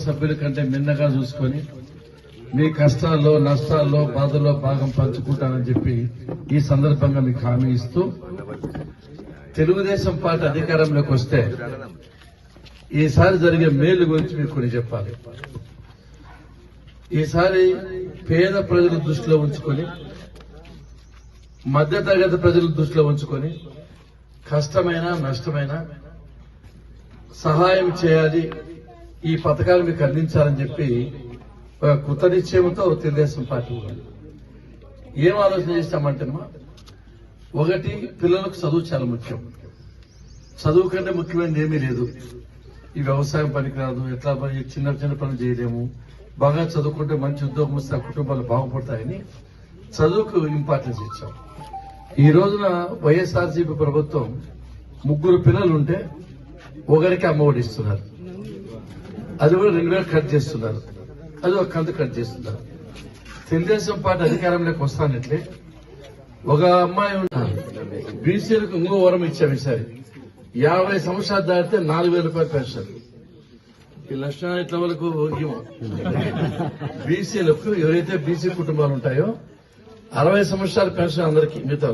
సభ్యుల కంటే మిన్నగా చూసుకొని మీ కష్టాల్లో నష్టాల్లో బాధల్లో భాగం పంచుకుంటానని చెప్పి ఈ సందర్భంగా మీకు హామీ ఇస్తూ తెలుగుదేశం పార్టీ అధికారంలోకి వస్తే ఈసారి జరిగే మేలు గురించి మీకు కొన్ని చెప్పాలి. ఈసారి పేద ప్రజల దృష్టిలో ఉంచుకొని మధ్యతరగతి ప్రజల దృష్టిలో ఉంచుకొని కష్టమైన నష్టమైన సహాయం చేయాలి, ఈ పథకాలు మీకు అందించాలని చెప్పి ఒక కృత నిశ్చయంతో తెలుగుదేశం పార్టీ ఏం ఆలోచన చేస్తామంటే ఒకటి, పిల్లలకు చదువు చాలా ముఖ్యం. చదువు కంటే ముఖ్యమైనది ఏమీ లేదు. ఈ వ్యవసాయం పనికిరాదు, ఎట్లా చిన్న చిన్న పనులు చేయలేము, బాగా చదువుకుంటే మంచి ఉద్యోగం వస్తే ఆ కుటుంబాలు బాగుపడతాయని చదువుకు ఇంపార్టెన్స్ ఇచ్చాం. ఈ రోజున వైఎస్ఆర్సీపీ ప్రభుత్వం 3 పిల్లలు ఉంటే ఒకరికి అమ్మఒడి ఇస్తున్నారు. అది కూడా 2000 కట్ చేస్తున్నారు. అది ఒక కంతు కట్ చేస్తున్నారు. తెలుగుదేశం పార్టీ అధికారంలోకి వస్తానట్లే ఒక అమ్మాయి బీసీలకు ఇంకో వరం ఇచ్చాం. ఈసారి 50 సంవత్సరాలు దాటితే 4000 రూపాయలు పెన్షన్. ఈ లక్షణాలు ఇట్ల వరకు బీసీలకు ఎవరైతే బీసీ కుటుంబాలు ఉంటాయో 60 సంవత్సరాల పెన్షన్ అందరికీ, మిగతా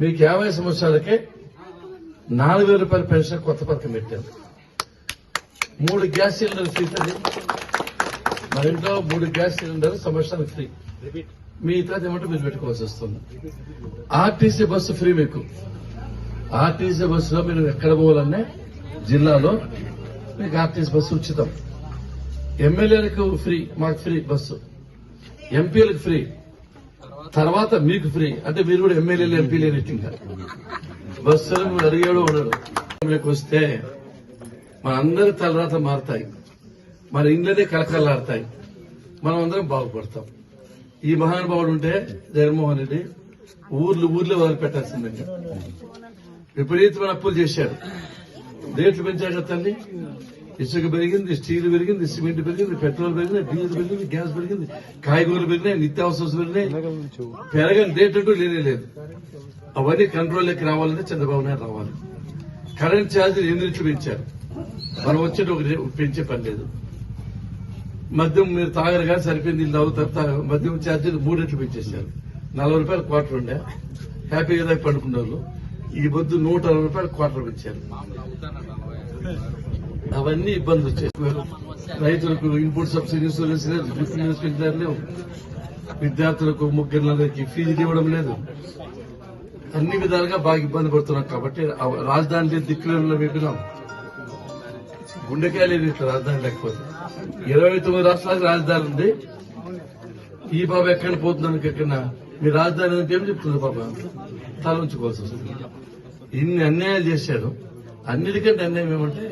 మీకు 50 సంవత్సరాలకే 4000 రూపాయల పెన్షన్ కొత్త పథకం పెట్టారు. 3 గ్యాస్ సిలిండర్ ఫ్రీ. మన ఇంట్లో 3 గ్యాస్ సిలిండర్ సంవత్సరానికి ఫ్రీ. మిగతా ఏమంటే మీరు పెట్టుకోవాల్సి వస్తుంది. RTC bus free. మీకు ఆర్టీసీ బస్సులో మీరు ఎక్కడ పోవాలన్నా జిల్లాలో మీకు ఆర్టీసీ బస్సు ఉచితం. ఎమ్మెల్యేలకు ఫ్రీ, మాకు ఫ్రీ బస్సు. ఎంపీలకు ఫ్రీ, తర్వాత మీకు ఫ్రీ. అంటే మీరు కూడా ఎమ్మెల్యేలు ఎంపీలు ఇంకా బస్సులు మీరు అడిగాడు ఉండడు. వస్తే మన అందరి తలరాత మారుతాయి, మన ఇండ్లనే కలకలాడతాయి, మనం అందరం బాగుపడతాం. ఈ మహానుభావుడు ఉంటే జగన్మోహన్ రెడ్డి ఊర్లు వదిలిపెట్టాల్సిందండి. విపరీతమైన అప్పులు చేశారు. రేట్లు పెంచాక తల్లి, ఇసుక పెరిగింది, స్టీల్ పెరిగింది, సిమెంట్ పెరిగింది, పెట్రోల్ పెరిగింది, డీజిల్ పెరిగింది, గ్యాస్ పెరిగింది, కాయగూరలు పెరిగినాయి, నిత్యావసరాలు పెరిగినాయి. పెరగని రేట్ అంటూ లేదు. అవన్నీ కంట్రోల్లోకి రావాలంటే చంద్రబాబు నాయుడు రావాలి. కరెంట్ ఛార్జీలు 8 రెట్లు పెంచారు. మనం వచ్చేటి ఒక పెంచే పని లేదు. మద్యం మీరు తాగరు కానీ సరిపోయింది, ఇల్లు తాగుతారు. మద్యం ఛార్జీలు 3 రెట్లు పెంచేశారు. 40 రూపాయలు క్వార్టర్ ఉండే, హ్యాపీగా పడుకున్న వాళ్ళు ఈ పొద్దు 160 రూపాయలు క్వార్టర్ పెంచారు. అవన్నీ ఇబ్బందులు వచ్చేసారు. రైతులకు ఇన్పుట్ సబ్సిడీస్ లేవు, విద్యార్థులకు 3 నెలలకి ఫీజులు ఇవ్వడం లేదు. అన్ని విధాలుగా బాగా ఇబ్బంది పడుతున్నాం. కాబట్టి రాజధాని దిక్కులలో పెట్టినాం. గుండెకాయలు ఇట్లా రాజధాని లేకపోతే 29 రాష్ట్రాలకు రాజధాని ఉంది. ఈ బాబు ఎక్కడ పోతున్నానికి ఎక్కడన్నా మీ రాజధాని అంటే ఏం చెప్తుంది బాబా, తల ఉంచుకోవాల్సి వస్తుంది. ఇన్ని అన్యాయాలు చేశాడు. అన్నిటికంటే అన్యాయం ఏమంటే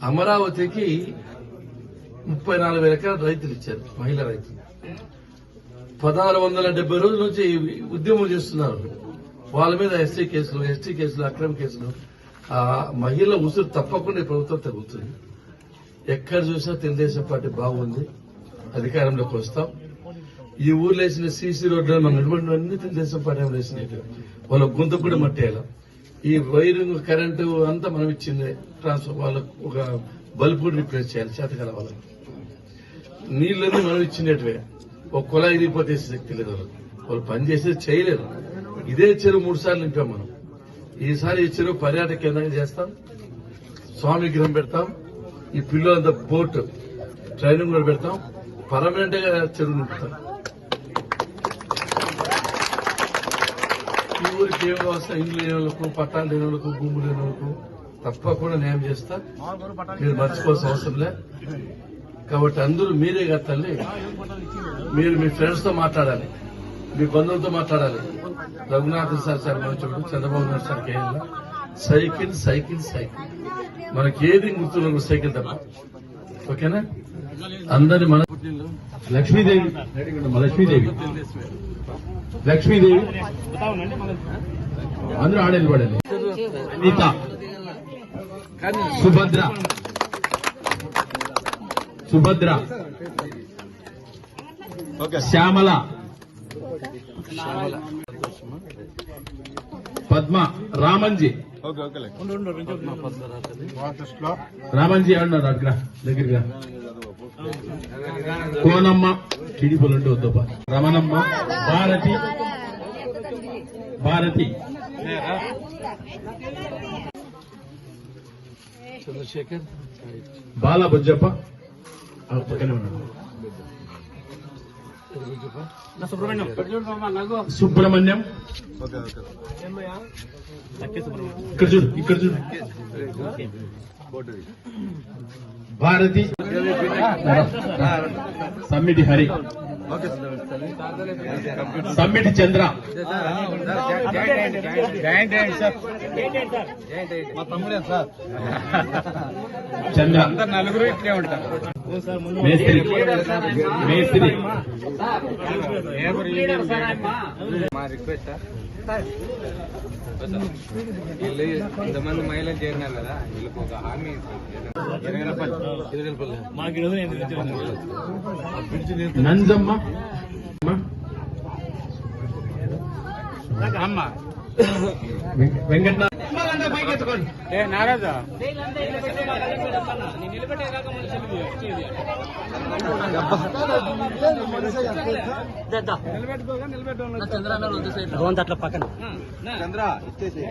అమరావతికి 34,000 ఎకరాలు రైతులు ఇచ్చారు, మహిళా రైతులు. 1670 రోజుల నుంచి ఉద్యమం చేస్తున్నారు. వాళ్ళ మీద ఎస్టీ కేసులు, అక్రమ కేసులు. ఆ మహిళల ఉసురు తప్పకుండా ఈ ప్రభుత్వం తగ్గుతుంది. ఎక్కడ చూసినా తెలుగుదేశం పార్టీ బాగుంది, అధికారంలోకి వస్తాం. ఈ ఊర్లో వేసిన సీసీ రోడ్లు మన నిలబడిన అన్ని తెలుగుదేశం పార్టీ వేసినట్టు వాళ్ళ గొంతు కూడా మట్టేయాలి. ఈ వైరింగ్ కరెంటు అంతా మనం ఇచ్చిందే. ట్రాన్స్ఫర్ వాళ్ళకు ఒక బల్బ్ కూడా రిప్లేస్ చేయాలి చేతకాల వాళ్ళకి. నీళ్ళని మనం ఇచ్చినట్టువే. ఒక కుళాయి ఇరిగిపోతే శక్తి లేదు వాళ్ళు పని చేసేది చేయలేరు. ఇదే చెరువు 3 సార్లు నింపాం మనం. ఈసారి ఈ చెరువు పర్యాటక కేంద్రంగా చేస్తాం, స్వామి విగ్రహం పెడతాం, ఈ పిల్లలంతా బోట్ ట్రైనింగ్ కూడా పెడతాం, పర్మనెంట్ గా చెరువు నింపుతాం. ఈ ఊరికి ఏం వ్యవస్థ, ఇండ్లు లేని వాళ్ళకు, పట్టాలు లేని వాళ్ళకు, భూములు లేని వాళ్ళకు తప్పకుండా న్యాయం చేస్తా. మీరు మర్చిపోవాల్సిన అవసరం లే. కాబట్టి అందరూ మీరే కట్టాలి. మీరు మీ ఫ్రెండ్స్ తో మాట్లాడాలి, మీ బంధువులతో మాట్లాడాలి. రఘునాథన్ సార్ మంచోడు, చంద్రబాబు నాయుడు సార్ కేయాలి. సైకిల్ మనకి ఏది గుర్తున్న సైకిల్ తప్ప. ఓకేనా? అందరి మన లక్ష్మీదేవి అందరూ ఆడేది పడాలి. అనిత, సుభద్ర, శ్యామల, పద్మ, రామంజీ రామంజీ అన్నారు అక్కడ దగ్గరగా కోనమ్మ కిడిపులంటే వద్దప్ప రమణమ్మ భారతి భారతి చంద్రశేఖర్ బాల బుజ్జప్ప ఆ పక్కనే ఉన్నాడు సుబ్రహ్మణ్యం ఇక్కడ చూడు ఇక్కడ చూడు భారతి సమ్మిటి హరి సమ్మిటి చంద్ర చంద్ర నలుగురు ఇట్లే ఉంటారు. మేస్త్రి మేస్త్రి మా రిక్వెస్ట్ వీళ్ళు ఇంతమంది మహిళలు చేరినారు కదా, వీళ్ళకి ఒక హామీ నంజమ్మ అమ్మ వెంకట నారాజా అట్లా పక్కన చంద్ర ఇచ్చేసి